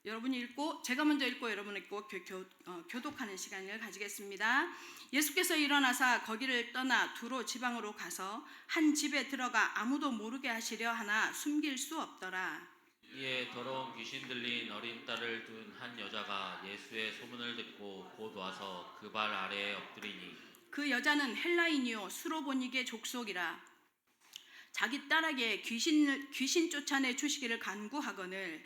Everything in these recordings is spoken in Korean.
여러분이 읽고 제가 먼저 읽고 여러분 읽고 교독하는 시간을 가지겠습니다. 예수께서 일어나사 거기를 떠나 두로 지방으로 가서 한 집에 들어가 아무도 모르게 하시려 하나 숨길 수 없더라. 이에 더러운 귀신 들린 어린 딸을 둔 한 여자가 예수의 소문을 듣고 곧 와서 그 발 아래에 엎드리니 그 여자는 헬라인이요 수로보니게 족속이라. 자기 딸에게 귀신 쫓아내 주시기를 간구하거늘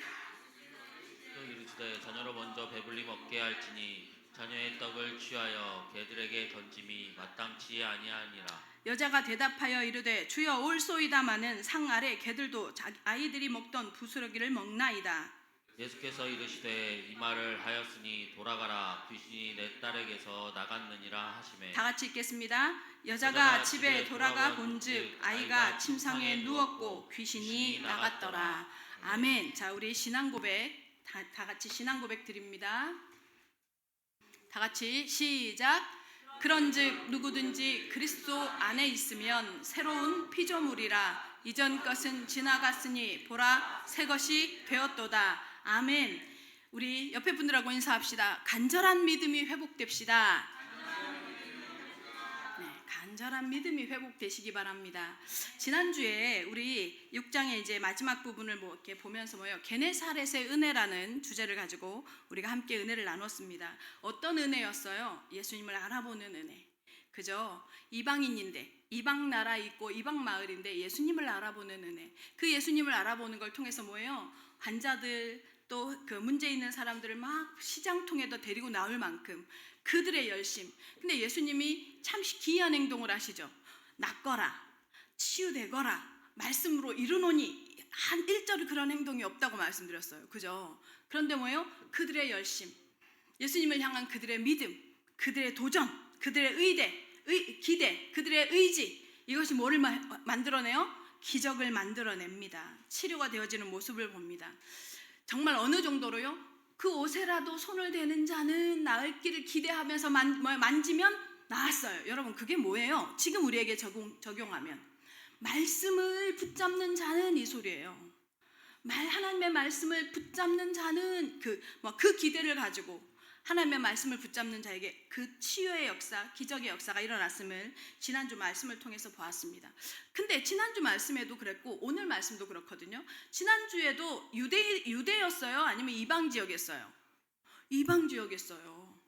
또 이르시되 자녀로 먼저 배불리 먹게 할지니 자녀의 떡을 취하여 개들에게 던짐이 마땅치 아니하니라. 여자가 대답하여 이르되 주여 올소이다마는 상 아래 개들도 아이들이 먹던 부스러기를 먹나이다. 예수께서 이르시되 이 말을 하였으니 돌아가라 귀신이 내 딸에게서 나갔느니라 하시매 다 같이 읽겠습니다. 여자가 집에 돌아가 본즉 아이가 침상에 누웠고 귀신이 나갔더라. 아멘. 자, 우리 신앙 고백 다 같이 신앙 고백 드립니다. 다 같이 시작. 그런즉 누구든지 그리스도 안에 있으면 새로운 피조물이라. 이전 것은 지나갔으니 보라 새 것이 되었도다. 아멘. 우리 옆에 분들하고 인사합시다. 간절한 믿음이 회복됩시다. 네, 간절한 믿음이 회복되시기 바랍니다. 지난주에 우리 6장의 이제 마지막 부분을 이렇게 보면서 게네사렛의 은혜라는 주제를 가지고 우리가 함께 은혜를 나눴습니다. 어떤 은혜였어요? 예수님을 알아보는 은혜. 그죠? 이방인인데 이방 나라 있고 이방 마을인데 예수님을 알아보는 은혜. 그 예수님을 알아보는 걸 통해서 환자들 또 그 문제 있는 사람들을 막 시장통에도 데리고 나올 만큼 그들의 열심. 근데 예수님이 참 기이한 행동을 하시죠. 낫거라, 치유되거라, 말씀으로 이루노니 한 1절 그런 행동이 없다고 말씀드렸어요. 그죠? 그런데 그들의 열심, 예수님을 향한 그들의 믿음, 그들의 도전, 그들의 기대, 그들의 의지, 이것이 뭐를 만들어내요? 기적을 만들어냅니다. 치료가 되어지는 모습을 봅니다. 정말 어느 정도로요? 그 옷에라도 손을 대는 자는 나을 길을 기대하면서 만지면 나았어요. 여러분, 그게 뭐예요? 지금 우리에게 적용하면 말씀을 붙잡는 자는 이 소리예요. 하나님의 말씀을 붙잡는 자는 그 기대를 가지고 하나님의 말씀을 붙잡는 자에게 그 치유의 역사, 기적의 역사가 일어났음을 지난주 말씀을 통해서 보았습니다. 근데 지난주 말씀에도 그랬고 오늘 말씀도 그렇거든요. 지난주에도 유대였어요? 아니면 이방 지역이었어요? 이방 지역이었어요.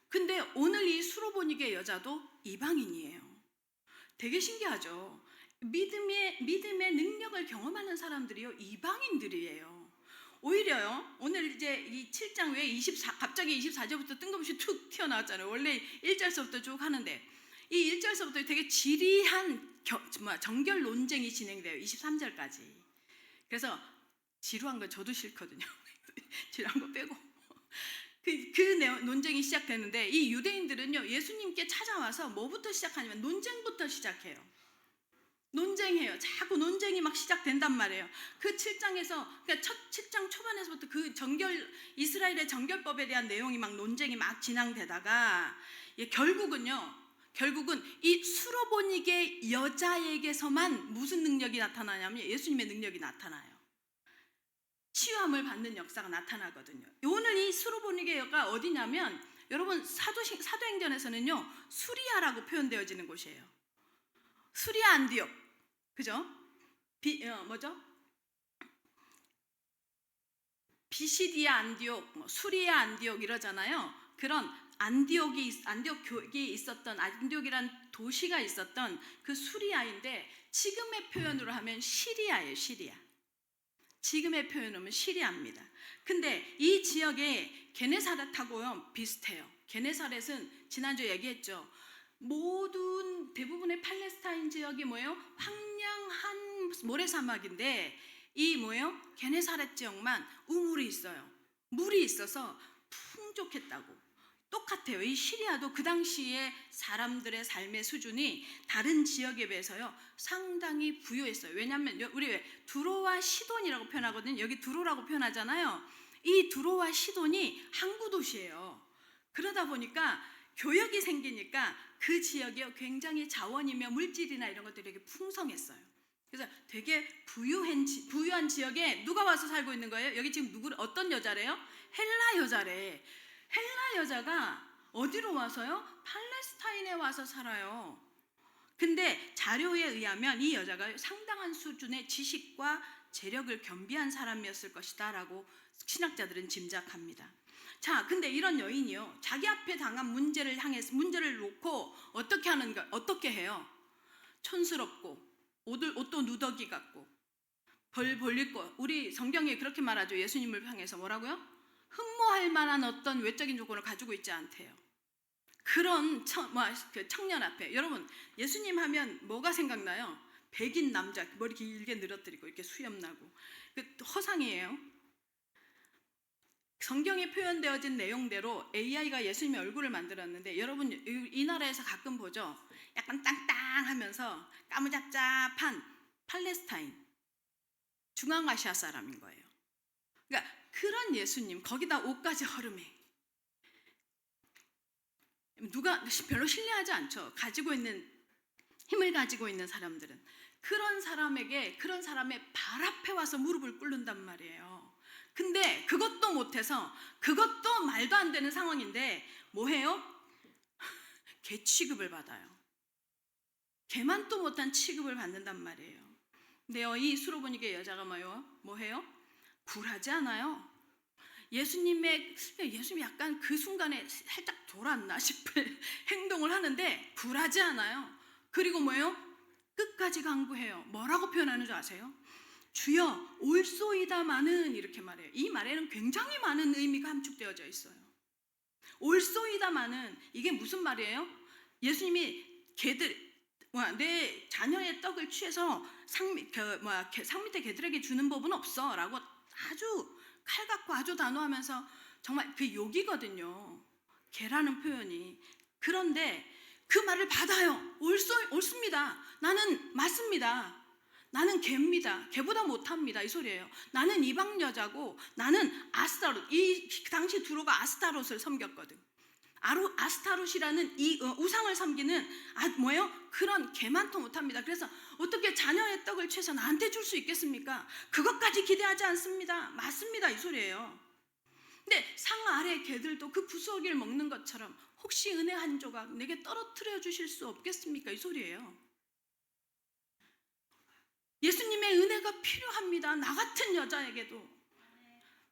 근데 오늘 이 수로보니게 여자도 이방인이에요. 되게 신기하죠? 믿음의 능력을 경험하는 사람들이요, 이방인들이에요. 오히려요, 오늘 이제 이 7장 외에 갑자기 24절부터 뜬금없이 툭 튀어나왔잖아요. 원래 1절서부터 쭉 하는데 이 1절서부터 되게 지리한 정결 논쟁이 진행돼요. 23절까지. 그래서 지루한 거 저도 싫거든요. 지루한 거 빼고 그 논쟁이 시작되는데 이 유대인들은요, 예수님께 찾아와서 뭐부터 시작하냐면 논쟁부터 시작해요. 논쟁해요. 자꾸 논쟁이 막 시작된단 말이에요. 그 7장에서, 그러니까 첫 7장 초반에서부터 그 이스라엘의 정결법에 대한 내용이 논쟁이 막 진행되다가 결국은 이 수로보니게 여자에게서만 무슨 능력이 나타나냐면 예수님의 능력이 나타나요. 치유함을 받는 역사가 나타나거든요. 오늘 이 수로보니게 여가 어디냐면 여러분 사도행전에서는요, 수리아라고 표현되어지는 곳이에요. 수리아 안디옥. 그죠? 비시디아 안디옥, 수리아 안디옥 이러잖아요. 그런 안디옥이 있었던, 안디옥이란 도시가 있었던 그 수리아인데 지금의 표현으로 하면 시리아예요. 시리아. 지금의 표현으로 하면 시리아입니다. 근데 이 지역에 게네사렛하고요 비슷해요. 게네사렛은 지난주에 얘기했죠. 대부분의 팔레스타인 지역이 황량한 모래사막인데 이 게네사렛 지역만 우물이 있어요. 물이 있어서 풍족했다고. 똑같아요. 이 시리아도 그 당시에 사람들의 삶의 수준이 다른 지역에 비해서요 상당히 부유했어요. 왜냐하면 우리 두로와 시돈이라고 표현하거든요. 여기 두로라고 표현하잖아요. 이 두로와 시돈이 항구 도시예요. 그러다 보니까 교역이 생기니까 그 지역이 굉장히 자원이며 물질이나 이런 것들이 되게 풍성했어요. 그래서 되게 부유한 지역에 누가 와서 살고 있는 거예요? 여기 지금 어떤 여자래요? 헬라 여자래. 헬라 여자가 어디로 와서요? 팔레스타인에 와서 살아요. 근데 자료에 의하면 이 여자가 상당한 수준의 지식과 재력을 겸비한 사람이었을 것이다 라고 신학자들은 짐작합니다. 자, 근데 이런 여인이요, 자기 앞에 당한 문제를 놓고 어떻게 해요? 촌스럽고 옷도 누더기 같고 벌 벌릴 거. 우리 성경에 그렇게 말하죠. 예수님을 향해서 뭐라고요? 흠모할 만한 어떤 외적인 조건을 가지고 있지 않대요. 그런 청년 앞에, 여러분 예수님 하면 뭐가 생각나요? 백인 남자, 머리 길게 늘어뜨리고 이렇게 수염 나고, 그 허상이에요. 성경에 표현되어진 내용대로 AI가 예수님의 얼굴을 만들었는데, 여러분 이 나라에서 가끔 보죠. 약간 땅땅하면서 까무잡잡한 팔레스타인, 중앙아시아 사람인 거예요. 그러니까 그런 예수님, 거기다 옷까지 허름해. 누가 별로 신뢰하지 않죠. 힘을 가지고 있는 사람들은 그런 사람의 발 앞에 와서 무릎을 꿇는단 말이에요. 근데 그것도 못해서, 그것도 말도 안 되는 상황인데 뭐해요? 개 취급을 받아요. 개만도 못한 취급을 받는단 말이에요. 근데요, 이 수로보니게 여자가 뭐해요? 굴하지 않아요. 예수님이 약간 그 순간에 살짝 돌았나 싶을 행동을 하는데 굴하지 않아요. 그리고 뭐예요? 끝까지 간구해요. 뭐라고 표현하는 줄 아세요? 주여 올소이다마는, 이렇게 말해요. 이 말에는 굉장히 많은 의미가 함축되어져 있어요. 올소이다마는 이게 무슨 말이에요? 예수님이 내 자녀의 떡을 취해서 상 밑에 개들에게 주는 법은 없어 라고 아주 칼 갖고 아주 단호하면서, 정말 그 욕이거든요, 개라는 표현이. 그런데 그 말을 받아요. 옳습니다. 나는 맞습니다. 나는 개입니다. 개보다 못합니다. 이 소리예요. 나는 이방 여자고, 나는 아스타롯, 이 당시 두로가 아스타롯을 섬겼거든. 아스타롯이라는 이 우상을 섬기는 그런 개만도 못합니다. 그래서 어떻게 자녀의 떡을 취해서 나한테 줄 수 있겠습니까? 그것까지 기대하지 않습니다. 맞습니다. 이 소리예요. 근데 상 아래 개들도 그 구수하기를 먹는 것처럼 혹시 은혜 한 조각 내게 떨어뜨려 주실 수 없겠습니까? 이 소리예요. 예수님의 은혜가 필요합니다. 나 같은 여자에게도.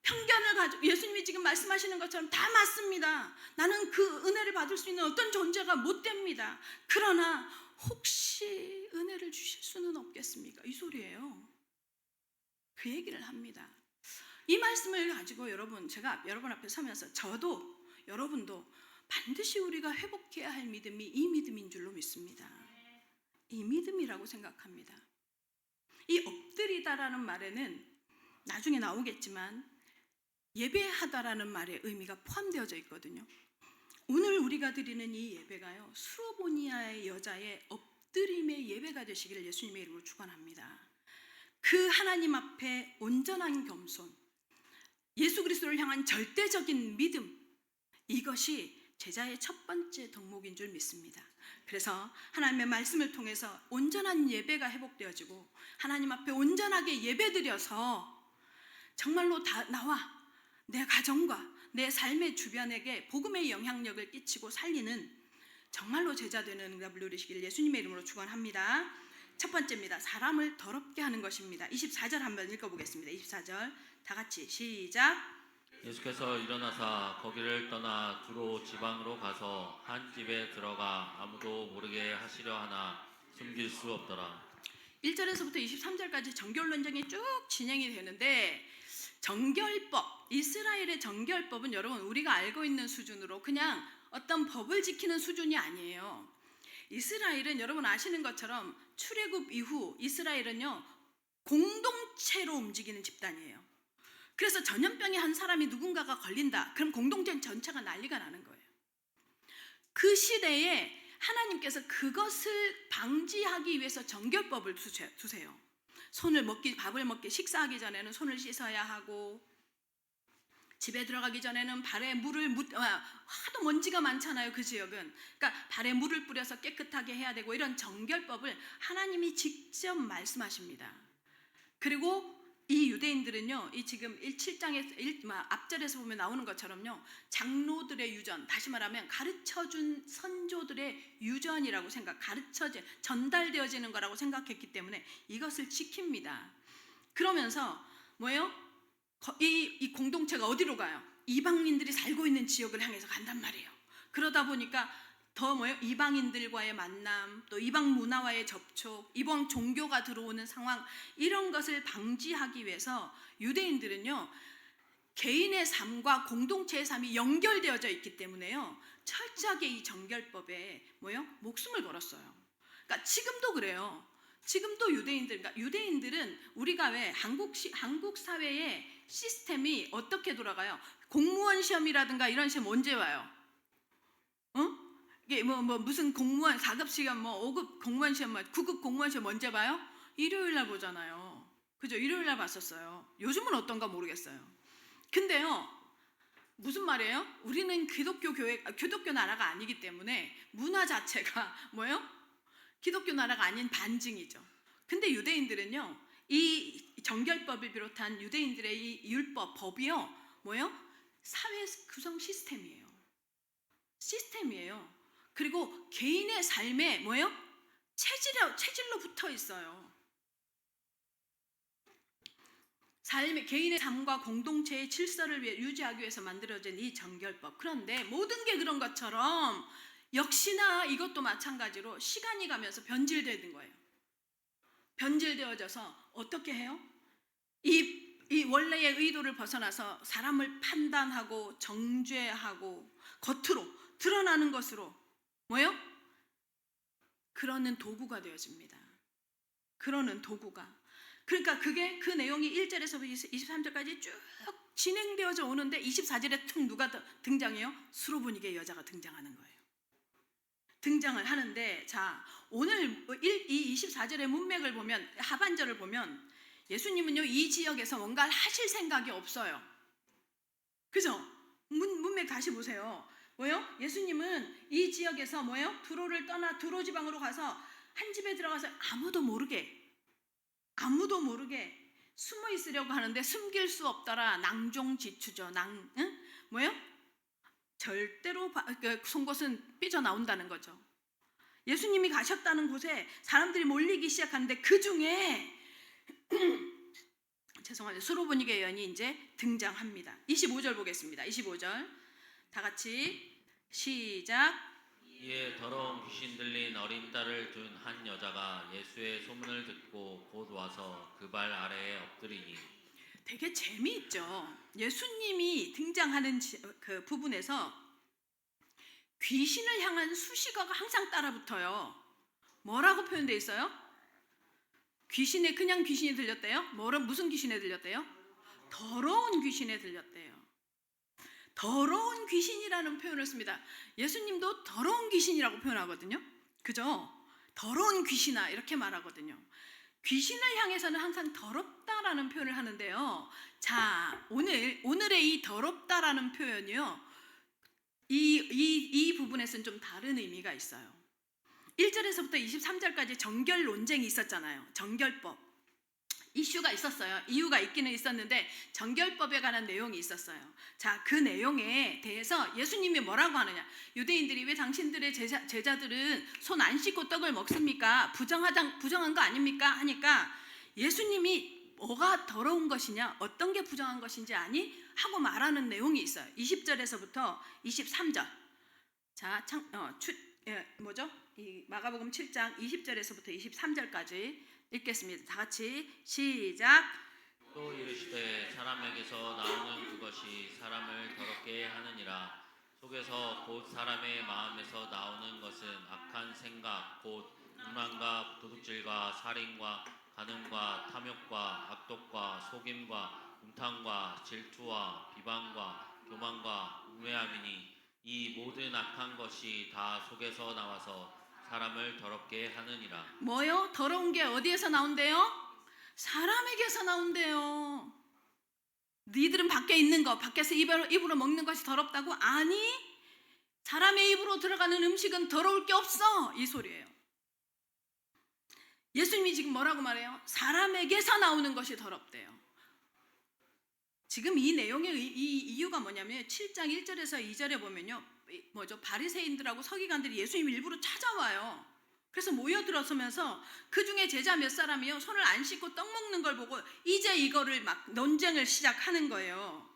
편견을 가지고 예수님이 지금 말씀하시는 것처럼 다 맞습니다. 나는 그 은혜를 받을 수 있는 어떤 존재가 못 됩니다. 그러나 혹시 은혜를 주실 수는 없겠습니까? 이 소리예요. 그 얘기를 합니다. 이 말씀을 가지고 제가 여러분 앞에 서면서 저도 여러분도 반드시 우리가 회복해야 할 믿음이 이 믿음인 줄로 믿습니다. 이 믿음이라고 생각합니다. 이 엎드리다라는 말에는 나중에 나오겠지만 예배하다라는 말의 의미가 포함되어져 있거든요. 오늘 우리가 드리는 이 예배가요, 수로보니아의 여자의 엎드림의 예배가 되시기를 예수님의 이름으로 축원합니다. 그 하나님 앞에 온전한 겸손, 예수 그리스도를 향한 절대적인 믿음, 이것이 제자의 첫 번째 덕목인 줄 믿습니다. 그래서 하나님의 말씀을 통해서 온전한 예배가 회복되어지고, 하나님 앞에 온전하게 예배드려서 정말로 나와 내 가정과 내 삶의 주변에게 복음의 영향력을 끼치고 살리는 정말로 제자 되는 응답을 누리시길 예수님의 이름으로 축원합니다. 첫 번째입니다. 사람을 더럽게 하는 것입니다. 24절 한번 읽어보겠습니다. 24절 다 같이 시작. 예수께서 일어나사 거기를 떠나 두로 지방으로 가서 한 집에 들어가 아무도 모르게 하시려 하나 숨길 수 없더라. 1절에서부터 23절까지 정결론쟁이 쭉 진행이 되는데, 정결법, 이스라엘의 정결법은 여러분 우리가 알고 있는 수준으로 그냥 어떤 법을 지키는 수준이 아니에요. 이스라엘은 여러분 아시는 것처럼 출애굽 이후 이스라엘은요, 공동체로 움직이는 집단이에요. 그래서 전염병에 한 사람이 누군가가 걸린다, 그럼 공동체 전체가 난리가 나는 거예요. 그 시대에 하나님께서 그것을 방지하기 위해서 정결법을 두세요. 밥을 먹기, 식사하기 전에는 손을 씻어야 하고, 집에 들어가기 전에는 발에 물을 하도 먼지가 많잖아요. 그 지역은. 그러니까 발에 물을 뿌려서 깨끗하게 해야 되고 이런 정결법을 하나님이 직접 말씀하십니다. 그리고 이 유대인들은요, 이 지금 7장에서 앞절에서 보면 나오는 것처럼요, 장로들의 유전, 다시 말하면 가르쳐준 선조들의 유전이라고 전달되어지는 거라고 생각했기 때문에 이것을 지킵니다. 그러면서 뭐예요? 이 공동체가 어디로 가요? 이방인들이 살고 있는 지역을 향해서 간단 말이에요. 그러다 보니까 더 뭐예요? 이방인들과의 만남, 또 이방 문화와의 접촉, 이방 종교가 들어오는 상황, 이런 것을 방지하기 위해서 유대인들은요, 개인의 삶과 공동체의 삶이 연결되어져 있기 때문에요, 철저하게 이 정결법에 뭐예요? 목숨을 걸었어요. 그러니까 지금도 그래요. 지금도 유대인들은 우리가 왜 한국 사회의 시스템이 어떻게 돌아가요? 공무원 시험이라든가 이런 시험 언제 와요? 이게 무슨 공무원 4급 시험, 5급 공무원 시험, 9급 공무원 시험 언제 봐요? 일요일 날 보잖아요. 그죠? 일요일 날 봤었어요. 요즘은 어떤가 모르겠어요. 근데요, 무슨 말이에요? 우리는 기독교 나라가 아니기 때문에 문화 자체가 뭐예요? 기독교 나라가 아닌 반증이죠. 근데 유대인들은요, 이 정결법을 비롯한 유대인들의 이 율법, 법이요, 뭐예요? 사회 구성 시스템이에요. 그리고 개인의 삶에 뭐예요? 체질로 붙어 있어요. 개인의 삶과 공동체의 질서를 유지하기 위해서 만들어진 이 정결법. 그런데 모든 게 그런 것처럼 역시나 이것도 마찬가지로 시간이 가면서 변질되는 거예요. 변질되어져서 어떻게 해요? 이 원래의 의도를 벗어나서 사람을 판단하고 정죄하고 겉으로 드러나는 것으로 뭐예요? 그러는 도구가 되어집니다. 그러는 도구가. 그러니까 그게 그 내용이 1절에서 23절까지 쭉 진행되어져 오는데 24절에 툭 누가 등장해요? 수로보니게의 여자가 등장하는 거예요. 등장을 하는데, 자, 오늘 이 24절의 문맥을 보면, 하반절을 보면 예수님은요, 이 지역에서 뭔가를 하실 생각이 없어요. 그죠? 문맥 다시 보세요. 뭐요? 예수님은 이 지역에서 뭐요? 두로를 떠나 두로 지방으로 가서 한 집에 들어가서 아무도 모르게 숨어 있으려고 하는데 숨길 수 없더라. 낭종지추죠. 뭐요? 절대로 송곳은 삐져나온다는 거죠. 예수님이 가셨다는 곳에 사람들이 몰리기 시작하는데 그 중에 죄송합니다. 수로보니게 여인이 이제 등장합니다. 25절 보겠습니다. 25절 다 같이 시작. 이에 더러운 귀신 들린 어린 딸을 둔 한 여자가 예수의 소문을 듣고 곧 와서 그 발 아래에 엎드리니. 되게 재미있죠. 예수님이 등장하는 그 부분에서 귀신을 향한 수식어가 항상 따라붙어요. 뭐라고 표현되어 있어요? 그냥 귀신이 들렸대요? 무슨 귀신에 들렸대요? 더러운 귀신에 들렸대요. 더러운 귀신이라는 표현을 씁니다. 예수님도 더러운 귀신이라고 표현하거든요. 그죠? 더러운 귀신아 이렇게 말하거든요. 귀신을 향해서는 항상 더럽다라는 표현을 하는데요. 자, 오늘의 이 더럽다라는 표현이요, 이 부분에서는 좀 다른 의미가 있어요. 1절에서부터 23절까지 정결 논쟁이 있었잖아요. 정결법 이슈가 있었어요. 이유가 있기는 있었는데 정결법에 관한 내용이 있었어요. 자, 그 내용에 대해서 예수님이 뭐라고 하느냐? 유대인들이 왜 당신들의 제자들은 손 안 씻고 떡을 먹습니까? 부정한 거 아닙니까? 하니까 예수님이 뭐가 더러운 것이냐, 어떤 게 부정한 것인지 아니? 하고 말하는 내용이 있어요. 20절에서부터 23절. 자, 이 마가복음 7장 20절에서부터 23절까지 읽겠습니다. 다 같이 시작. 또 이르시되 사람에게서 나오는 그것이 사람을 더럽게 하느니라. 속에서 곧 사람의 마음에서 나오는 것은 악한 생각 곧 음란과 도둑질과 살인과 간음과 탐욕과 악독과 속임과 음탕과 질투와 비방과 교만과 우매함이니 이 모든 악한 것이 다 속에서 나와서 사람을 더럽게 하느니라. 뭐요? 더러운 게 어디에서 나온대요? 사람에게서 나온대요. 너희들은 밖에 있는 거, 밖에서 입으로 먹는 것이 더럽다고? 아니, 사람의 입으로 들어가는 음식은 더러울 게 없어, 이 소리예요. 예수님이 지금 뭐라고 말해요? 사람에게서 나오는 것이 더럽대요. 지금 이 내용의 이유가 뭐냐면 7장 1절에서 2절에 보면요, 바리새인들하고 서기관들이 예수님 일부러 찾아와요. 그래서 모여들어서면서 그 중에 제자 몇 사람이요, 손을 안 씻고 떡 먹는 걸 보고 이제 이거를 막 논쟁을 시작하는 거예요.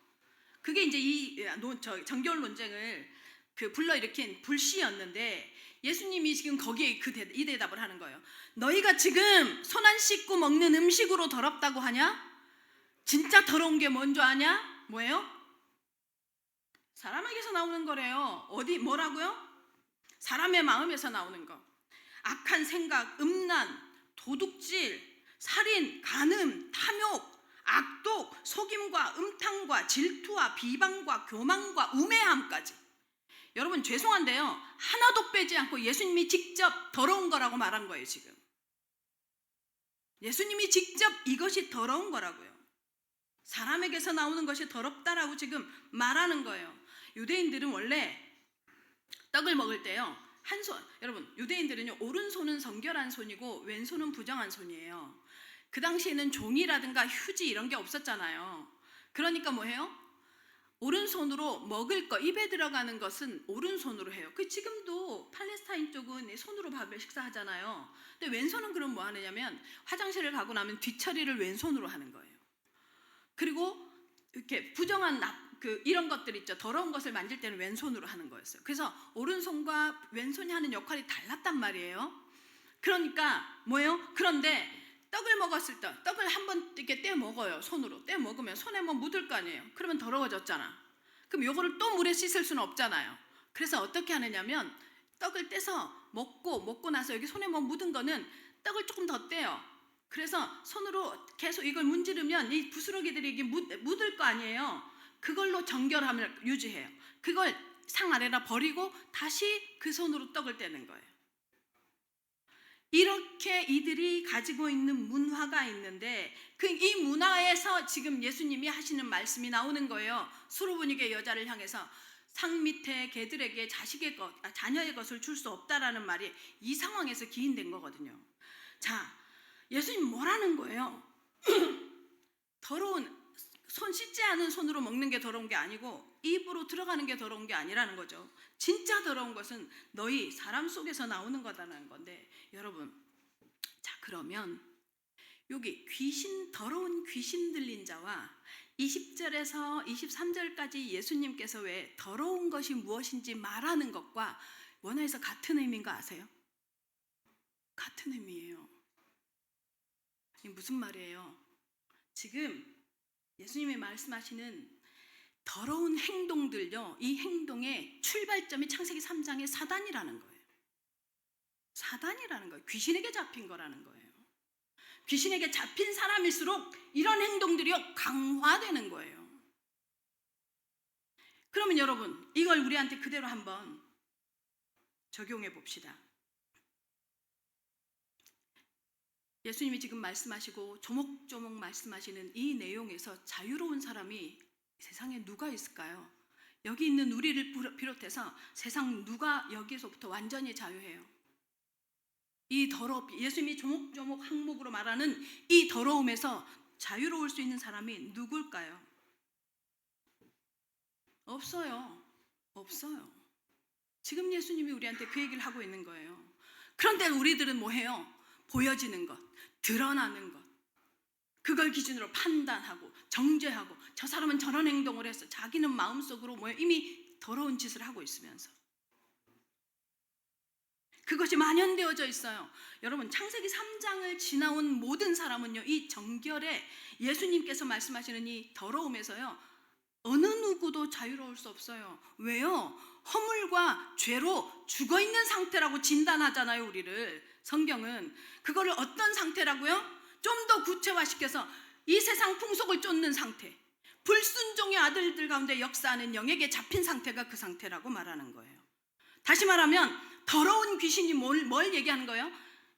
그게 이제 이 정겨운 논쟁을 불러일으킨 불씨였는데, 예수님이 지금 거기에 이 대답을 하는 거예요. 너희가 지금 손 안 씻고 먹는 음식으로 더럽다고 하냐? 진짜 더러운 게 뭔지 아냐? 뭐예요? 사람에게서 나오는 거래요. 어디 뭐라고요? 사람의 마음에서 나오는 거. 악한 생각, 음란, 도둑질, 살인, 간음, 탐욕, 악독, 속임과 음탕과 질투와 비방과 교만과 우매함까지. 여러분 죄송한데요, 하나도 빼지 않고 예수님이 직접 더러운 거라고 말한 거예요. 지금 예수님이 직접 이것이 더러운 거라고요. 사람에게서 나오는 것이 더럽다라고 지금 말하는 거예요. 유대인들은 원래 떡을 먹을 때요, 여러분 유대인들은요, 오른손은 성결한 손이고 왼손은 부정한 손이에요. 그 당시에는 종이라든가 휴지 이런 게 없었잖아요. 그러니까 뭐해요? 오른손으로 먹을 거, 입에 들어가는 것은 오른손으로 해요. 지금도 팔레스타인 쪽은 손으로 밥을 식사하잖아요. 근데 왼손은 그럼 뭐 하느냐면, 화장실을 가고 나면 뒷처리를 왼손으로 하는 거예요. 그리고 이렇게 부정한 이런 것들 있죠, 더러운 것을 만질 때는 왼손으로 하는 거였어요. 그래서 오른손과 왼손이 하는 역할이 달랐단 말이에요. 그러니까 뭐예요? 그런데 떡을 먹었을 때, 떡을 한번 이렇게 떼 먹어요. 손으로 떼 먹으면 손에 뭐 묻을 거 아니에요. 그러면 더러워졌잖아. 그럼 요거를 또 물에 씻을 수는 없잖아요. 그래서 어떻게 하느냐면, 떡을 떼서 먹고 나서 여기 손에 뭐 묻은 거는 떡을 조금 더 떼요. 그래서 손으로 계속 이걸 문지르면 이 부스러기들이 이게 묻을 거 아니에요. 그걸로 정결함을 유지해요. 그걸 상 아래나 버리고 다시 그 손으로 떡을 떼는 거예요. 이렇게 이들이 가지고 있는 문화가 있는데, 이 문화에서 지금 예수님이 하시는 말씀이 나오는 거예요. 수로보니게 여자를 향해서 상 밑에 개들에게 자녀의 것을 줄 수 없다라는 말이 이 상황에서 기인된 거거든요. 자, 예수님 뭐라는 거예요? 손 씻지 않은 손으로 먹는 게 더러운 게 아니고 입으로 들어가는 게 더러운 게 아니라는 거죠. 진짜 더러운 것은 너희 사람 속에서 나오는 거다라는 건데, 여러분, 자 그러면 여기 더러운 귀신 들린 자와 20절에서 23절까지 예수님께서 왜 더러운 것이 무엇인지 말하는 것과 원어에서 같은 의미인 거 아세요? 같은 의미예요. 이게 무슨 말이에요? 지금 예수님이 말씀하시는 더러운 행동들요, 이 행동의 출발점이 창세기 3장의 사단이라는 거예요. 사단이라는 거예요. 귀신에게 잡힌 거라는 거예요. 귀신에게 잡힌 사람일수록 이런 행동들이요, 강화되는 거예요. 그러면 여러분, 이걸 우리한테 그대로 한번 적용해 봅시다. 예수님이 지금 말씀하시고 조목조목 말씀하시는 이 내용에서 자유로운 사람이 세상에 누가 있을까요? 여기 있는 우리를 비롯해서 세상 누가 여기서부터 완전히 자유해요? 예수님이 조목조목 항목으로 말하는 이 더러움에서 자유로울 수 있는 사람이 누굴까요? 없어요. 지금 예수님이 우리한테 그 얘기를 하고 있는 거예요. 그런데 우리들은 뭐 해요? 보여지는 것, 드러나는 것, 그걸 기준으로 판단하고 정죄하고, 저 사람은 저런 행동을 해서 자기는 마음속으로 이미 더러운 짓을 하고 있으면서 그것이 만연되어져 있어요. 여러분, 창세기 3장을 지나온 모든 사람은요, 이 정결에 예수님께서 말씀하시는 이 더러움에서요, 어느 누구도 자유로울 수 없어요. 왜요? 허물과 죄로 죽어있는 상태라고 진단하잖아요, 우리를. 성경은 그거를 어떤 상태라고요? 좀 더 구체화시켜서 이 세상 풍속을 쫓는 상태, 불순종의 아들들 가운데 역사하는 영에게 잡힌 상태가 그 상태라고 말하는 거예요. 다시 말하면 더러운 귀신이 뭘 얘기하는 거예요?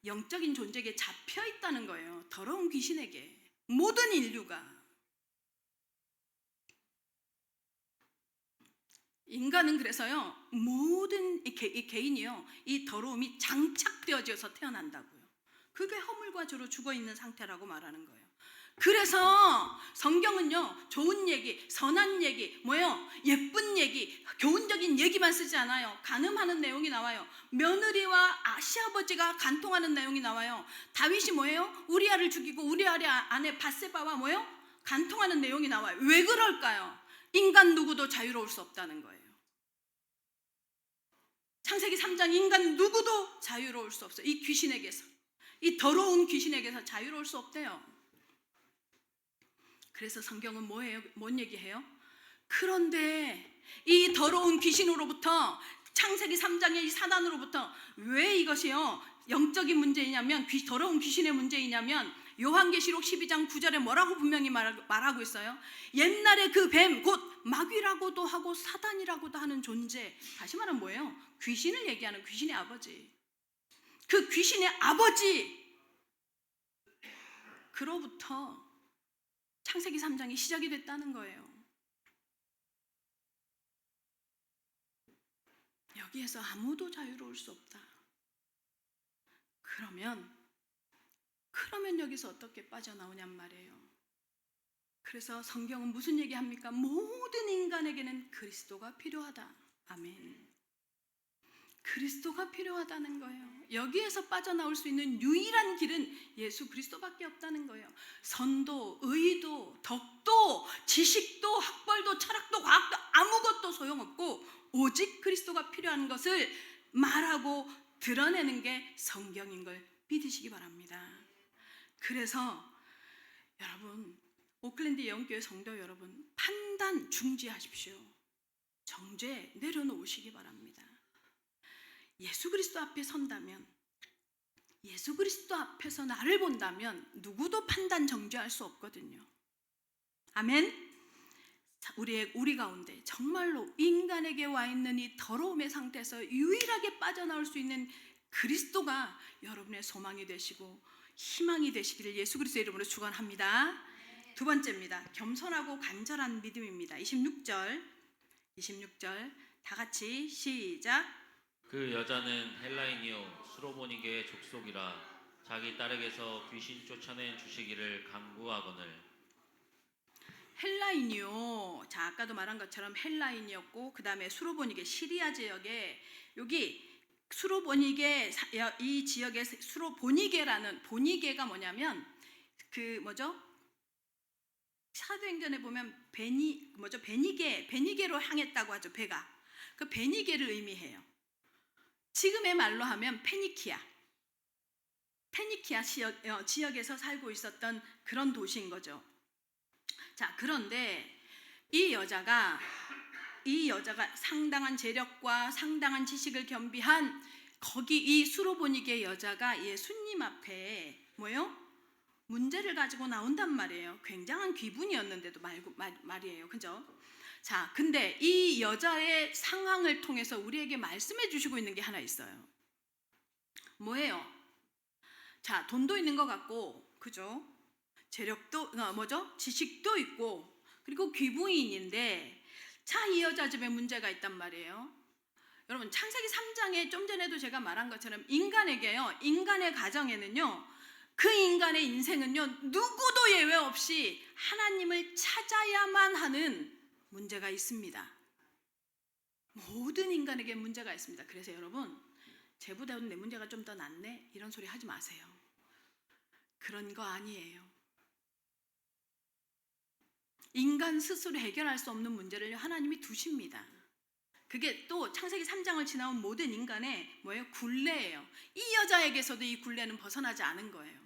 영적인 존재에게 잡혀 있다는 거예요. 더러운 귀신에게, 모든 인류가. 인간은 그래서요, 모든 이 개인이요, 이 더러움이 장착되어져서 태어난다고요. 그게 허물과 죄로 죽어 있는 상태라고 말하는 거예요. 그래서 성경은요, 좋은 얘기, 선한 얘기, 뭐요, 예쁜 얘기, 교훈적인 얘기만 쓰지 않아요. 간음하는 내용이 나와요. 며느리와 시아버지가 간통하는 내용이 나와요. 다윗이 뭐예요? 우리아를 죽이고 우리아 아내 밧세바와 뭐예요? 간통하는 내용이 나와요. 왜 그럴까요? 인간 누구도 자유로울 수 없다는 거예요. 창세기 3장, 인간 누구도 자유로울 수 없어요. 이 귀신에게서, 이 더러운 귀신에게서 자유로울 수 없대요. 그래서 성경은 뭐예요? 뭔 얘기해요? 그런데 이 더러운 귀신으로부터, 창세기 3장의 이 사단으로부터 왜 이것이요, 영적인 문제이냐면, 더러운 귀신의 문제이냐면, 요한계시록 12장 9절에 뭐라고 분명히 말하고 있어요? 옛날에 그 뱀, 곧 마귀라고도 하고 사단이라고도 하는 존재, 다시 말하면 뭐예요? 귀신을 얘기하는 귀신의 아버지, 그 귀신의 아버지, 그로부터 창세기 3장이 시작이 됐다는 거예요. 여기에서 아무도 자유로울 수 없다. 그러면 여기서 어떻게 빠져나오냔 말이에요. 그래서 성경은 무슨 얘기합니까? 모든 인간에게는 그리스도가 필요하다. 아멘. 그리스도가 필요하다는 거예요. 여기에서 빠져나올 수 있는 유일한 길은 예수 그리스도밖에 없다는 거예요. 선도, 의도, 덕도, 지식도, 학벌도, 철학도, 과학도 아무것도 소용없고 오직 그리스도가 필요한 것을 말하고 드러내는 게 성경인 걸 믿으시기 바랍니다. 그래서 여러분, 오클랜드 예언교회 성도 여러분, 판단 중지하십시오. 정죄 내려놓으시기 바랍니다. 예수 그리스도 앞에 선다면, 예수 그리스도 앞에서 나를 본다면 누구도 판단 정죄할 수 없거든요. 아멘. 우리 가운데 정말로 인간에게 와 있는 이 더러움의 상태에서 유일하게 빠져나올 수 있는 그리스도가 여러분의 소망이 되시고 희망이 되시기를 예수 그리스도의 이름으로 축원합니다. 두 번째입니다. 겸손하고 간절한 믿음입니다. 26절 다 같이 시작. 그 여자는 헬라인이요 수로보니게의 족속이라 자기 딸에게서 귀신 쫓아낸 주시기를 간구하거늘. 헬라인이요. 자, 아까도 말한 것처럼 헬라인이었고, 그 다음에 수로보니게, 시리아 지역에, 여기 수로보니게, 이 지역에 수로보니게라는, 보니게가 뭐냐면 그 뭐죠? 사도행전에 보면 베니게로 향했다고 하죠. 배가 그 베니게를 의미해요. 지금의 말로 하면 페니키아 지역에서 살고 있었던 그런 도시인 거죠. 자, 그런데 이 여자가 상당한 재력과 상당한 지식을 겸비한 거기 이 수로보니게 여자가 예수님 앞에 뭐요? 문제를 가지고 나온단 말이에요. 굉장한 귀분이었는데도 말이에요. 그죠? 자, 근데 이 여자의 상황을 통해서 우리에게 말씀해 주시고 있는 게 하나 있어요. 뭐예요? 자, 돈도 있는 것 같고, 그죠? 재력도, 지식도 있고, 그리고 귀부인인데, 자, 이 여자 집에 문제가 있단 말이에요. 여러분, 창세기 3장에 좀 전에도 제가 말한 것처럼 인간의 가정에는요, 그 인간의 인생은요, 누구도 예외 없이 하나님을 찾아야만 하는 문제가 있습니다. 모든 인간에게 문제가 있습니다. 그래서 여러분, 쟤보다는 내 문제가 좀 더 낫네? 이런 소리 하지 마세요. 그런 거 아니에요. 인간 스스로 해결할 수 없는 문제를 하나님이 두십니다. 그게 또 창세기 3장을 지나온 모든 인간의 뭐예요? 굴레예요. 이 여자에게서도 이 굴레는 벗어나지 않은 거예요.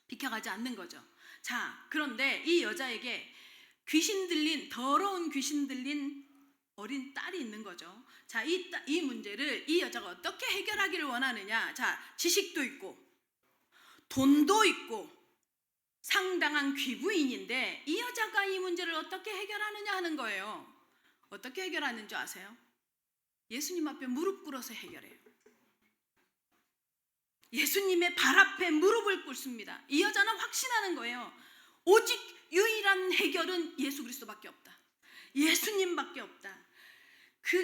비켜가지 않는 거죠. 자, 그런데 이 여자에게 더러운 귀신 들린 어린 딸이 있는 거죠. 자, 이 문제를 이 여자가 어떻게 해결하기를 원하느냐? 자, 지식도 있고 돈도 있고 상당한 귀부인인데 이 여자가 이 문제를 어떻게 해결하느냐 하는 거예요. 어떻게 해결하는 줄 아세요? 예수님 앞에 무릎 꿇어서 해결해요. 예수님의 발 앞에 무릎을 꿇습니다. 이 여자는 확신하는 거예요. 오직 유일한 해결은 예수 그리스도밖에 없다. 예수님밖에 없다.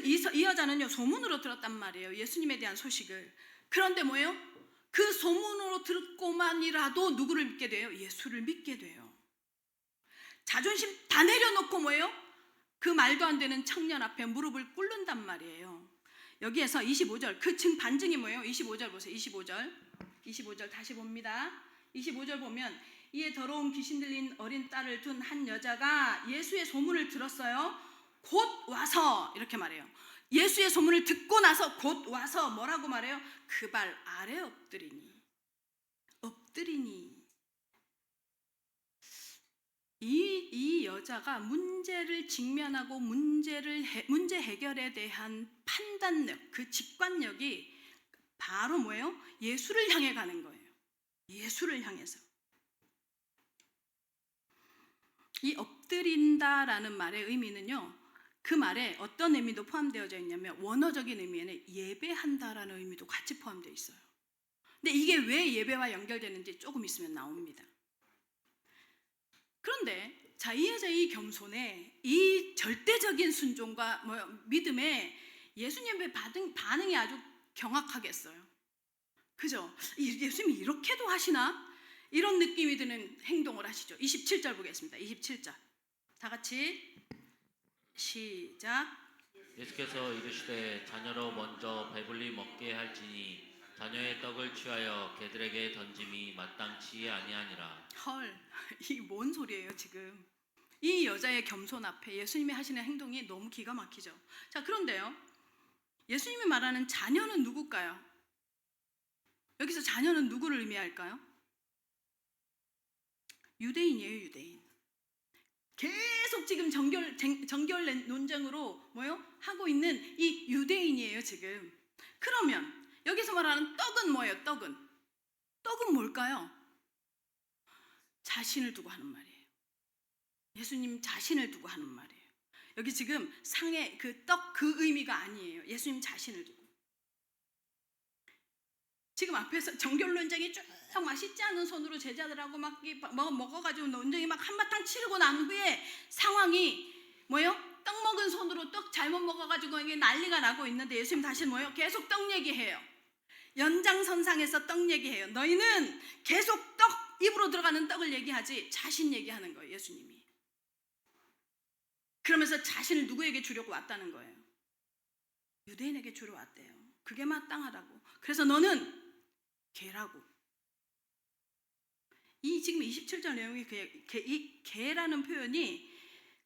이 여자는요 소문으로 들었단 말이에요. 예수님에 대한 소식을. 그런데 뭐예요? 그 소문으로 듣고만이라도 누구를 믿게 돼요? 예수를 믿게 돼요. 자존심 다 내려놓고 뭐예요? 그 말도 안 되는 청년 앞에 무릎을 꿇는단 말이에요. 여기에서 25절 그 반증이 뭐예요? 25절 보세요. 25절 다시 봅니다. 25절 보면 이에 더러운 귀신 들린 어린 딸을 둔 한 여자가 예수의 소문을 들었어요. 곧 와서 이렇게 말해요. 예수의 소문을 듣고 나서 곧 와서 뭐라고 말해요? 그 발 아래 엎드리니 이 여자가 문제를 직면하고 문제 해결에 대한 판단력, 그 직관력이 바로 뭐예요? 예수를 향해 가는 거예요. 예수를 향해서. 이 엎드린다라는 말의 의미는요, 그 말에 어떤 의미도 포함되어져 있냐면 원어적인 의미에는 예배한다라는 의미도 같이 포함되어 있어요. 근데 이게 왜 예배와 연결되는지 조금 있으면 나옵니다. 그런데 자, 이 여자의 이 겸손에 이 절대적인 순종과 믿음에 예수님의 반응이 아주 경악하겠어요. 그죠? 예수님이 이렇게도 하시나? 이런 느낌이 드는 행동을 하시죠. 27절 보겠습니다. 27절 다 같이 시작. 예수께서 이르시되 자녀로 먼저 배불리 먹게 할지니 자녀의 떡을 취하여 개들에게 던짐이 마땅치 아니하니라. 헐, 이게 뭔 소리예요 지금? 이 여자의 겸손 앞에 예수님이 하시는 행동이 너무 기가 막히죠. 자, 그런데요, 예수님이 말하는 자녀는 누굴까요? 여기서 자녀는 누구를 의미할까요? 유대인이에요, 유대인. 계속 지금 정결 논쟁으로 하고 있는 이 유대인이에요 지금. 그러면 여기서 말하는 떡은 뭐예요? 떡은 뭘까요? 자신을 두고 하는 말이에요. 예수님 자신을 두고 하는 말이에요. 여기 지금 상의 그 떡 그 의미가 아니에요. 예수님 자신을 두고. 지금 앞에서 정결 논쟁이 쭉 맛있지 않은 손으로 제자들하고 막 먹어가지고 논쟁이 막 한바탕 치르고 난 후에 상황이 뭐예요? 떡 먹은 손으로 떡 잘못 먹어가지고 이게 난리가 나고 있는데 예수님 다시 뭐예요? 계속 떡 얘기해요. 연장선상에서 떡 얘기해요. 너희는 계속 입으로 들어가는 떡을 얘기하지 자신 얘기하는 거예요, 예수님이. 그러면서 자신을 누구에게 주려고 왔다는 거예요? 유대인에게 주려 왔대요. 그게 마땅하다고. 그래서 너는 개라고. 이 지금 27절 내용이 이 개라는 표현이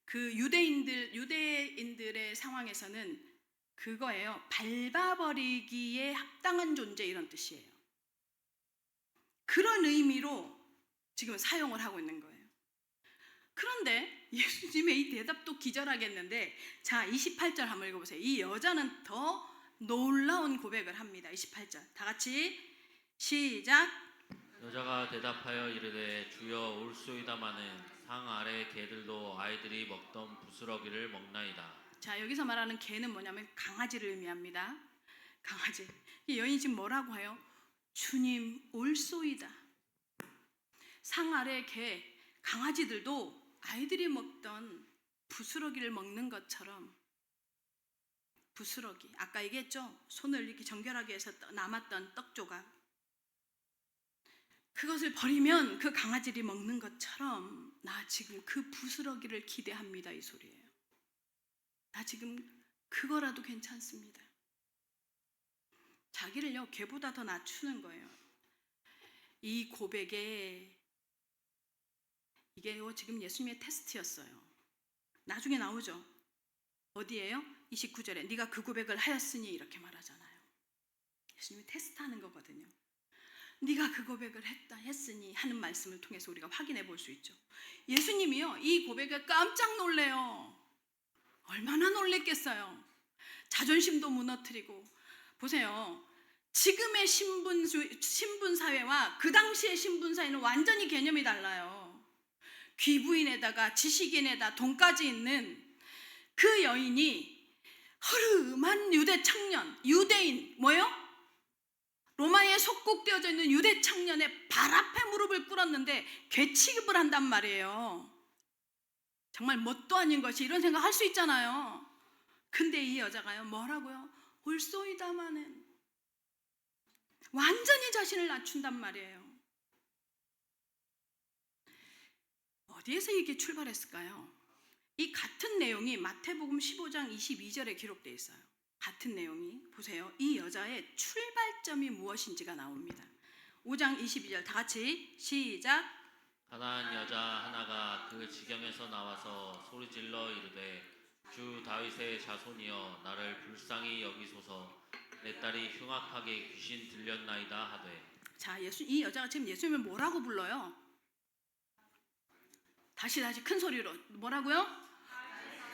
그 유대인들의 상황에서는 그거예요. 밟아버리기에 합당한 존재, 이런 뜻이에요. 그런 의미로 지금 사용을 하고 있는 거예요. 그런데 예수님의 이 대답도 기절하겠는데, 자 28절 한번 읽어보세요. 이 여자는 더 놀라운 고백을 합니다. 28절 다 같이 시작. 여자가 대답하여 이르되 주여 올소이다마는 상 아래 개들도 아이들이 먹던 부스러기를 먹나이다. 자, 여기서 말하는 개는 뭐냐면 강아지를 의미합니다. 강아지. 이 여인이 지금 뭐라고 해요? 주님 올소이다. 상 아래 개, 강아지들도 아이들이 먹던 부스러기를 먹는 것처럼, 부스러기, 아까 얘기했죠? 손을 이렇게 정결하게 해서 남았던 떡 조각, 그것을 버리면 그 강아지들이 먹는 것처럼 나 지금 그 부스러기를 기대합니다, 이 소리예요. 나 지금 그거라도 괜찮습니다. 자기를요 개보다 더 낮추는 거예요. 이 고백에 이게 지금 예수님의 테스트였어요. 나중에 나오죠. 어디예요? 29절에 네가 그 고백을 하였으니 이렇게 말하잖아요. 예수님이 테스트하는 거거든요. 네가 그 고백을 했으니 하는 말씀을 통해서 우리가 확인해 볼 수 있죠. 예수님이요 이 고백에 깜짝 놀래요. 얼마나 놀랬겠어요. 자존심도 무너뜨리고. 보세요, 지금의 신분사회와 그 당시의 신분사회는 완전히 개념이 달라요. 귀부인에다가 지식인에다 돈까지 있는 그 여인이 허름한 유대 청년, 유대인, 로마에 속국되어져 있는 유대 청년의 발 앞에 무릎을 꿇었는데 개 취급을 한단 말이에요. 정말 뭣도 아닌 것이, 이런 생각 할 수 있잖아요. 근데 이 여자가요, 뭐라고요? 올소이다마는 완전히 자신을 낮춘단 말이에요. 어디에서 이게 출발했을까요? 이 같은 내용이 마태복음 15장 22절에 기록되어 있어요. 같은 내용이, 보세요. 이 여자의 출발점이 무엇인지가 나옵니다. 5장 22절 다 같이 시작. 가난한 여자 하나가 그 지경에서 나와서 소리질러 이르되 주 다윗의 자손이여 나를 불쌍히 여기소서 내 딸이 흉악하게 귀신 들렸나이다 하되. 자, 이 여자가 지금 예수님을 뭐라고 불러요? 다시 큰 소리로 뭐라고요?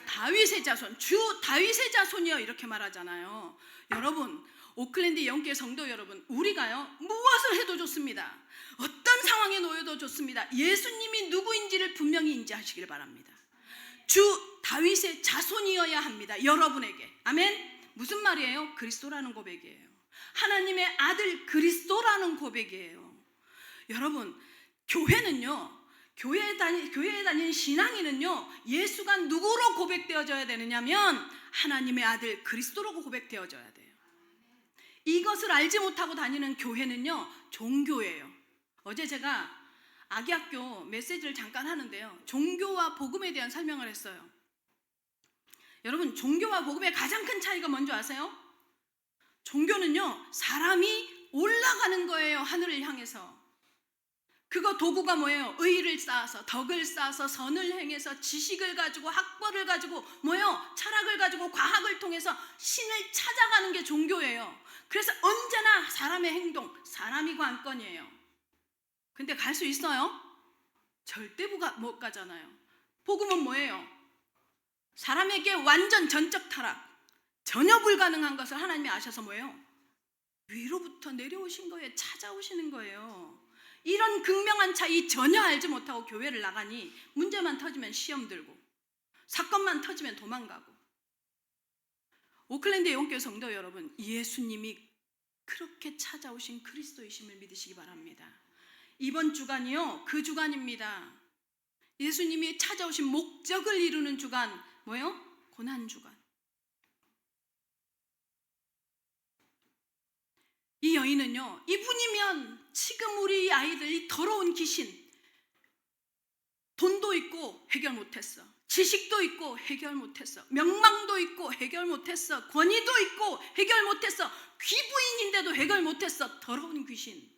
다윗의 자손, 주 다윗의 자손이요, 이렇게 말하잖아요. 여러분, 오클랜드 영계 성도 여러분, 우리가요 무엇을 해도 좋습니다. 어떤 상황에 놓여도 좋습니다. 예수님이 누구인지를 분명히 인지하시길 바랍니다. 주 다윗의 자손이어야 합니다. 여러분에게. 아멘. 무슨 말이에요? 그리스도라는 고백이에요. 하나님의 아들 그리스도라는 고백이에요. 여러분, 교회는요, 교회에 다니는 신앙인은요, 예수가 누구로 고백되어져야 되느냐면 하나님의 아들 그리스도로 고백되어져야 돼요. 이것을 알지 못하고 다니는 교회는요, 종교예요. 어제 제가 아기학교 메시지를 잠깐 하는데요, 종교와 복음에 대한 설명을 했어요. 여러분, 종교와 복음의 가장 큰 차이가 뭔지 아세요? 종교는요, 사람이 올라가는 거예요. 하늘을 향해서. 그거 도구가 뭐예요? 의를 쌓아서, 덕을 쌓아서, 선을 행해서, 지식을 가지고, 학벌을 가지고, 뭐예요? 철학을 가지고, 과학을 통해서 신을 찾아가는 게 종교예요. 그래서 언제나 사람의 행동, 사람이 관건이에요. 근데 갈 수 있어요? 절대 못 가잖아요. 복음은 뭐예요? 사람에게 완전 전적 타락, 전혀 불가능한 것을 하나님이 아셔서 뭐예요? 위로부터 내려오신 거예요. 찾아오시는 거예요. 이런 극명한 차이 전혀 알지 못하고 교회를 나가니 문제만 터지면 시험 들고, 사건만 터지면 도망가고. 오클랜드 영교회 성도 여러분, 예수님이 그렇게 찾아오신 그리스도이심을 믿으시기 바랍니다. 이번 주간이요, 그 주간입니다. 예수님이 찾아오신 목적을 이루는 주간, 뭐예요? 고난주간. 이 여인은요, 이분이면 지금 우리 아이들이 더러운 귀신, 돈도 있고 해결 못했어, 지식도 있고 해결 못했어, 명망도 있고 해결 못했어, 권위도 있고 해결 못했어, 귀부인인데도 해결 못했어, 더러운 귀신.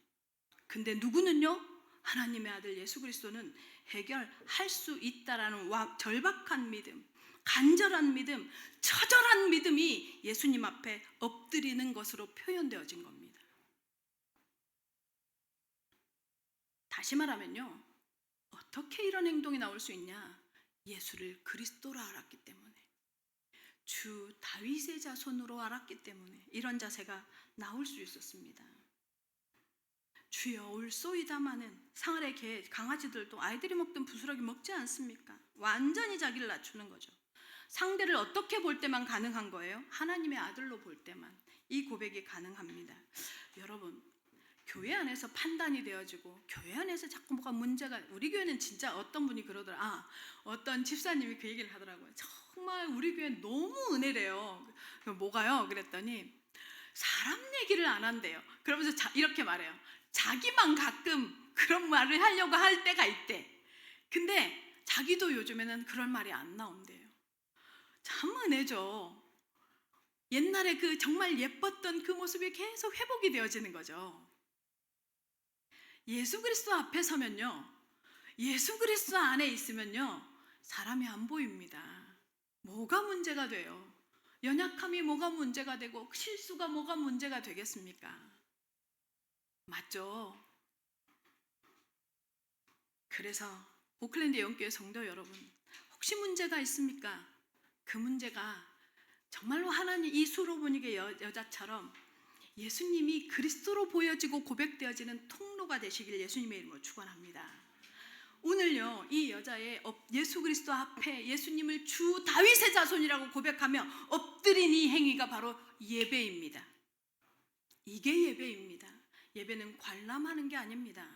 근데 누구는요? 하나님의 아들 예수 그리스도는 해결할 수 있다라는 절박한 믿음, 간절한 믿음, 처절한 믿음이 예수님 앞에 엎드리는 것으로 표현되어진 겁니다. 다시 말하면요, 어떻게 이런 행동이 나올 수 있냐? 예수를 그리스도로 알았기 때문에, 주 다윗의 자손으로 알았기 때문에 이런 자세가 나올 수 있었습니다. 주여 올소이다마는, 상아래 개, 강아지들도 아이들이 먹던 부스러기 먹지 않습니까? 완전히 자기를 낮추는 거죠. 상대를 어떻게 볼 때만 가능한 거예요? 하나님의 아들로 볼 때만 이 고백이 가능합니다. 여러분, 교회 안에서 판단이 되어지고 교회 안에서 자꾸 뭐가 문제가, 우리 교회는 진짜 어떤 분이 그러더라. 어떤 집사님이 그 얘기를 하더라고요. 정말 우리 교회 너무 은혜래요. 뭐가요? 그랬더니 사람 얘기를 안 한대요. 그러면서 이렇게 말해요. 자기만 가끔 그런 말을 하려고 할 때가 있대. 근데 자기도 요즘에는 그런 말이 안 나온대요. 참 은혜죠. 옛날에 그 정말 예뻤던 그 모습이 계속 회복이 되어지는 거죠. 예수 그리스도 앞에 서면요, 예수 그리스도 안에 있으면요, 사람이 안 보입니다. 뭐가 문제가 돼요? 연약함이 뭐가 문제가 되고 실수가 뭐가 문제가 되겠습니까? 맞죠? 그래서 오클랜드 영교회 성도 여러분, 혹시 문제가 있습니까? 그 문제가 정말로 하나님 이 수로보니게 여자처럼 예수님이 그리스도로 보여지고 고백되어지는 통로가 되시길 예수님의 이름으로 축원합니다. 오늘요, 이 여자의 예수 그리스도 앞에 예수님을 주 다윗의 자손이라고 고백하며 엎드린 이 행위가 바로 예배입니다. 이게 예배입니다. 예배는 관람하는 게 아닙니다.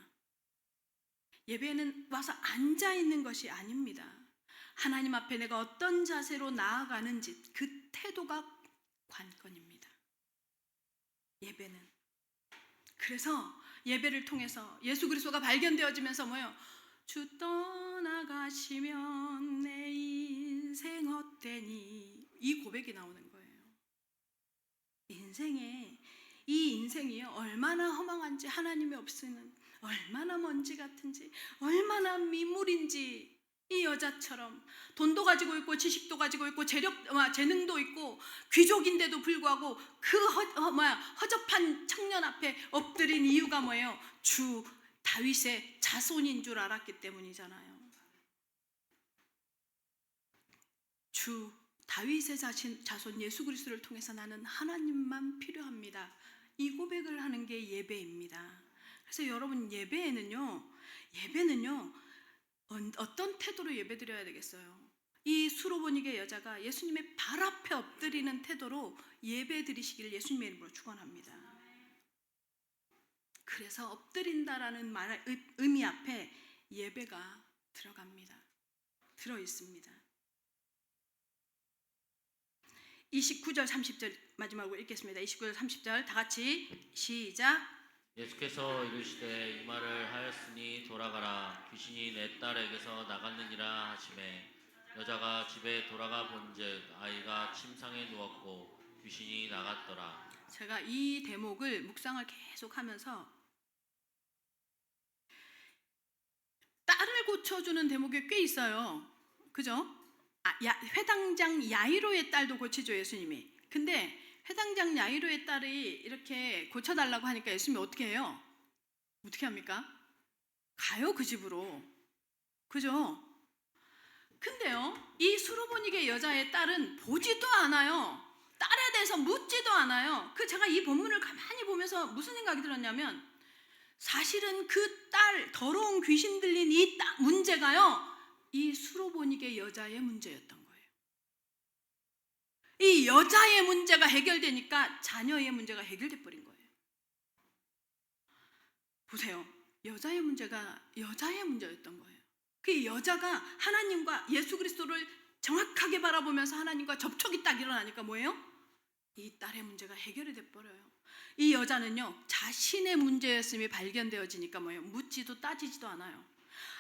예배는 와서 앉아 있는 것이 아닙니다. 하나님 앞에 내가 어떤 자세로 나아가는지, 그 태도가 관건입니다. 예배는. 그래서 예배를 통해서 예수 그리스도가 발견되어지면서 뭐예요? 주 떠나가시면 내 인생 헛되니, 이 고백이 나오는 거예요. 이 인생이요, 얼마나 허망한지, 하나님이 없으면 얼마나 먼지 같은지, 얼마나 미물인지, 이 여자처럼 돈도 가지고 있고 지식도 가지고 있고 재능도 있고 귀족인데도 불구하고 그 허접한 청년 앞에 엎드린 이유가 뭐예요? 주 다윗의 자손인 줄 알았기 때문이잖아요. 주 다윗의 자손 예수 그리스도를 통해서 나는 하나님만 필요합니다. 이 고백을 하는 게 예배입니다. 그래서 여러분, 예배는요 어떤 태도로 예배드려야 되겠어요? 이 수로보니게 여자가 예수님의 발 앞에 엎드리는 태도로 예배드리시길 예수님의 이름으로 축원합니다. 그래서 엎드린다라는 말의 의미 앞에 예배가 들어갑니다. 들어 있습니다. 29절 30절 마지막으로 읽겠습니다. 29절 30절 다 같이 시작. 예수께서 이르시되 이 말을 하였으니 돌아가라, 귀신이 내 딸에게서 나갔느니라 하시매, 여자가 집에 돌아가 본즉 아이가 침상에 누웠고 귀신이 나갔더라. 제가 이 대목을 묵상을 계속하면서 딸을 고쳐주는 대목이 꽤 있어요. 그죠? 회당장 야이로의 딸도 고치죠, 예수님이. 근데 회당장 야이로의 딸이 이렇게 고쳐달라고 하니까 예수님이 어떻게 해요? 어떻게 합니까? 가요, 그 집으로. 그죠? 근데요, 이 수로보니게 여자의 딸은 보지도 않아요. 딸에 대해서 묻지도 않아요. 제가 이 본문을 가만히 보면서 무슨 생각이 들었냐면, 사실은 그 딸, 더러운 귀신 들린 이 문제가요, 이 수로보니게 여자의 문제였던 거예요. 이 여자의 문제가 해결되니까 자녀의 문제가 해결돼 버린 거예요. 보세요. 여자의 문제가 여자의 문제였던 거예요. 그 여자가 하나님과 예수 그리스도를 정확하게 바라보면서 하나님과 접촉이 딱 일어나니까 뭐예요? 이 딸의 문제가 해결이 돼 버려요. 이 여자는요, 자신의 문제였음이 발견되어지니까 뭐예요? 묻지도 따지지도 않아요.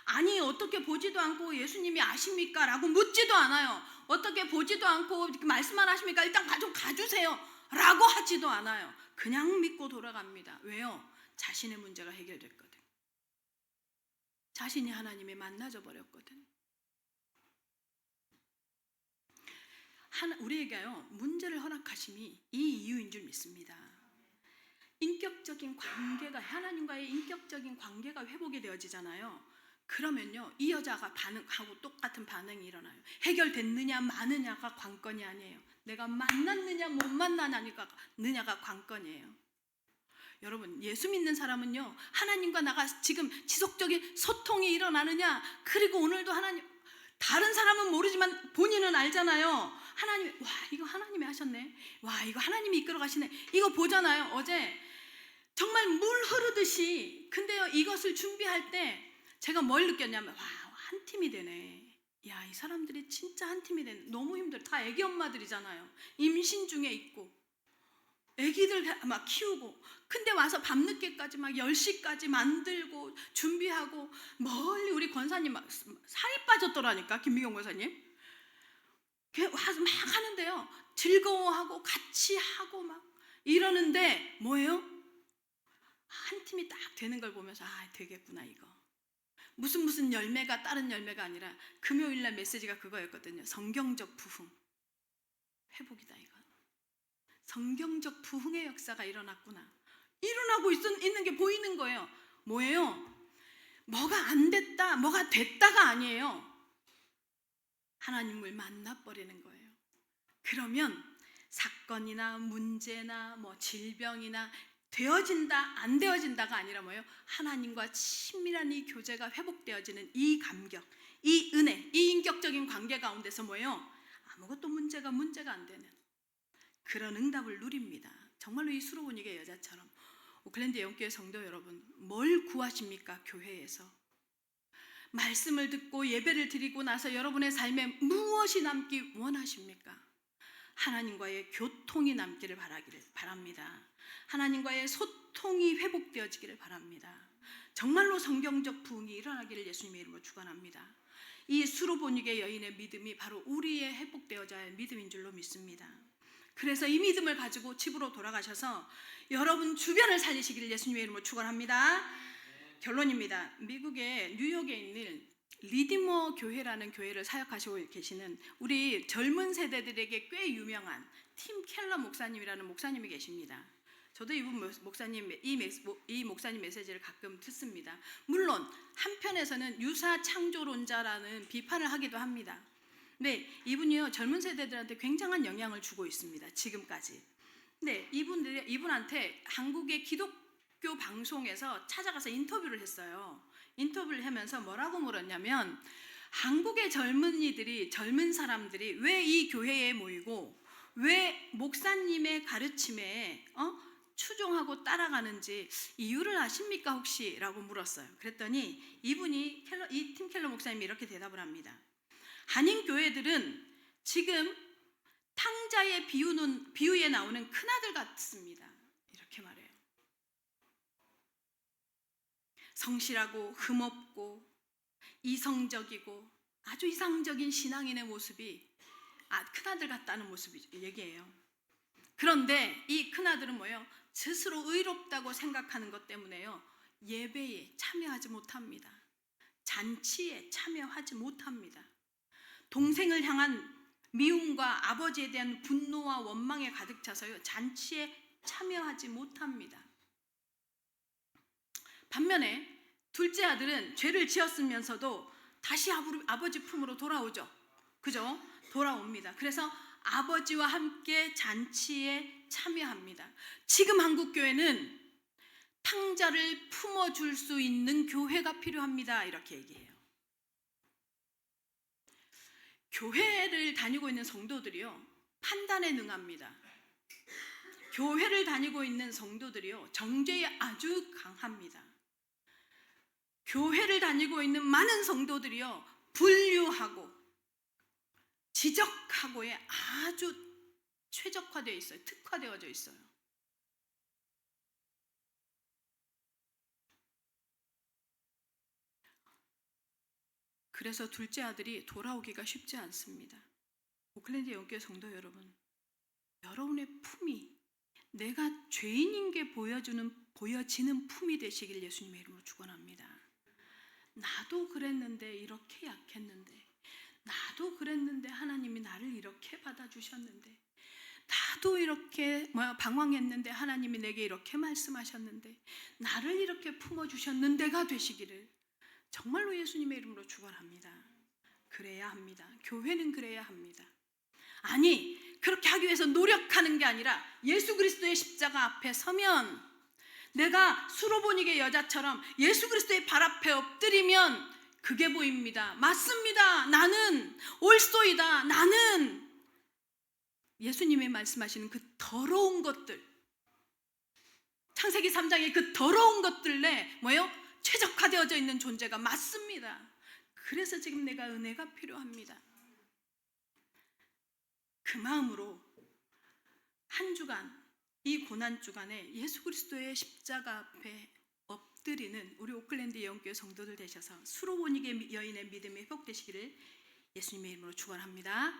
아니, 어떻게 보지도 않고 예수님이 아십니까? 라고 묻지도 않아요. 어떻게 보지도 않고 말씀만 하십니까? 일단 좀 가주세요 라고 하지도 않아요. 그냥 믿고 돌아갑니다. 왜요? 자신의 문제가 해결됐거든. 자신이 하나님에 만나져 버렸거든. 우리에게요, 문제를 허락하심이 이 이유인 줄 믿습니다. 인격적인 관계가, 하나님과의 인격적인 관계가 회복이 되어지잖아요. 그러면요, 이 여자가 반응하고 똑같은 반응이 일어나요. 해결됐느냐 마느냐가 관건이 아니에요. 내가 만났느냐 못 만나느냐가 관건이에요. 여러분, 예수 믿는 사람은요, 하나님과 나가 지금 지속적인 소통이 일어나느냐, 그리고 오늘도 다른 사람은 모르지만 본인은 알잖아요. 하나님, 와, 이거 하나님이 하셨네. 와, 이거 하나님이 이끌어 가시네. 이거 보잖아요. 어제 정말 물 흐르듯이. 근데요, 이것을 준비할 때 제가 뭘 느꼈냐면, 와, 한 팀이 되네. 야, 이 사람들이 진짜 한 팀이 되네. 너무 힘들어. 다 애기 엄마들이잖아요. 임신 중에 있고 애기들 막 키우고, 근데 와서 밤늦게까지 막 10시까지 만들고 준비하고, 멀리 우리 권사님 막 살이 빠졌더라니까, 김미경 권사님. 와서 막 하는데요, 즐거워하고 같이 하고 막 이러는데 뭐예요? 한 팀이 딱 되는 걸 보면서, 아, 되겠구나 이거. 무슨 열매가 다른 열매가 아니라 금요일날 메시지가 그거였거든요. 성경적 부흥 회복이다 이거. 성경적 부흥의 역사가 일어났구나. 일어나고 있는 게 보이는 거예요. 뭐예요? 뭐가 안 됐다, 뭐가 됐다가 아니에요. 하나님을 만나버리는 거예요. 그러면 사건이나 문제나 질병이나 되어진다 안 되어진다가 아니라 뭐예요? 하나님과 친밀한 이 교제가 회복되어지는 이 감격, 이 은혜, 이 인격적인 관계 가운데서 뭐예요? 아무것도 문제가 안 되는 그런 응답을 누립니다. 정말로 이 수로보니게 여자처럼. 오클랜드 영교회 성도 여러분, 뭘 구하십니까? 교회에서 말씀을 듣고 예배를 드리고 나서 여러분의 삶에 무엇이 남기 원하십니까? 하나님과의 교통이 남기를 바랍니다. 하나님과의 소통이 회복되어지기를 바랍니다. 정말로 성경적 부흥이 일어나기를 예수님의 이름으로 축원합니다. 이 수로보니게 여인의 믿음이 바로 우리의 회복되어져야 할 믿음인 줄로 믿습니다. 그래서 이 믿음을 가지고 집으로 돌아가셔서 여러분 주변을 살리시기를 예수님의 이름으로 축원합니다. 결론입니다. 미국의 뉴욕에 있는 리디머 교회라는 교회를 사역하시고 계시는 우리 젊은 세대들에게 꽤 유명한 팀 켈러 목사님이라는 목사님이 계십니다. 저도 이분 목사님 이 목사님 메시지를 가끔 듣습니다. 물론 한편에서는 유사 창조론자라는 비판을 하기도 합니다. 네, 이분이요 젊은 세대들한테 굉장한 영향을 주고 있습니다. 지금까지. 네, 이분한테 한국의 기독교 방송에서 찾아가서 인터뷰를 했어요. 인터뷰를 하면서 뭐라고 물었냐면 한국의 젊은 사람들이 왜 이 교회에 모이고 왜 목사님의 가르침에 추종하고 따라가는지 이유를 아십니까 혹시? 라고 물었어요. 그랬더니 이분이 이 팀 켈러 목사님이 이렇게 대답을 합니다. 한인 교회들은 지금 탕자의 비유에 나오는 큰아들 같습니다. 이렇게 말해요. 성실하고 흠없고 이성적이고 아주 이상적인 신앙인의 모습이 큰아들 같다는 모습이 얘기해요. 그런데 이 큰아들은 뭐예요? 스스로 의롭다고 생각하는 것 때문에요 예배에 참여하지 못합니다. 잔치에 참여하지 못합니다. 동생을 향한 미움과 아버지에 대한 분노와 원망에 가득 차서요 잔치에 참여하지 못합니다. 반면에 둘째 아들은 죄를 지었으면서도 다시 아버지 품으로 돌아오죠. 그죠? 돌아옵니다. 그래서 아버지와 함께 잔치에 참여합니다. 지금 한국 교회는 탕자를 품어줄 수 있는 교회가 필요합니다. 이렇게 얘기해요. 교회를 다니고 있는 성도들이요 판단에 능합니다. 교회를 다니고 있는 성도들이요 정죄에 아주 강합니다. 교회를 다니고 있는 많은 성도들이요 분류하고 지적하고에 아주 최적화되어 있어요. 특화되어져 있어요. 그래서 둘째 아들이 돌아오기가 쉽지 않습니다. 오클랜드 영교회 성도 여러분, 여러분의 품이 내가 죄인인 게 보여지는 품이 되시길 예수님의 이름으로 축원합니다. 나도 그랬는데 이렇게 약했는데, 나도 그랬는데 하나님이 나를 이렇게 받아주셨는데, 나도 이렇게 방황했는데 하나님이 내게 이렇게 말씀하셨는데, 나를 이렇게 품어주셨는데가 되시기를 정말로 예수님의 이름으로 축원합니다. 그래야 합니다. 교회는 그래야 합니다. 아니, 그렇게 하기 위해서 노력하는 게 아니라 예수 그리스도의 십자가 앞에 서면, 내가 수로보니게 여자처럼 예수 그리스도의 발 앞에 엎드리면 그게 보입니다. 맞습니다. 나는 옳소이다. 나는 예수님이 말씀하시는 그 더러운 것들, 창세기 3장의 그 더러운 것들에 최적화되어져 있는 존재가 맞습니다. 그래서 지금 내가 은혜가 필요합니다. 그 마음으로 한 주간, 이 고난 주간에 예수 그리스도의 십자가 앞에 엎드리는 우리 오클랜드 영교회 성도들 되셔서 수로보니게 여인의 믿음이 회복되시기를 예수님의 이름으로 축원합니다.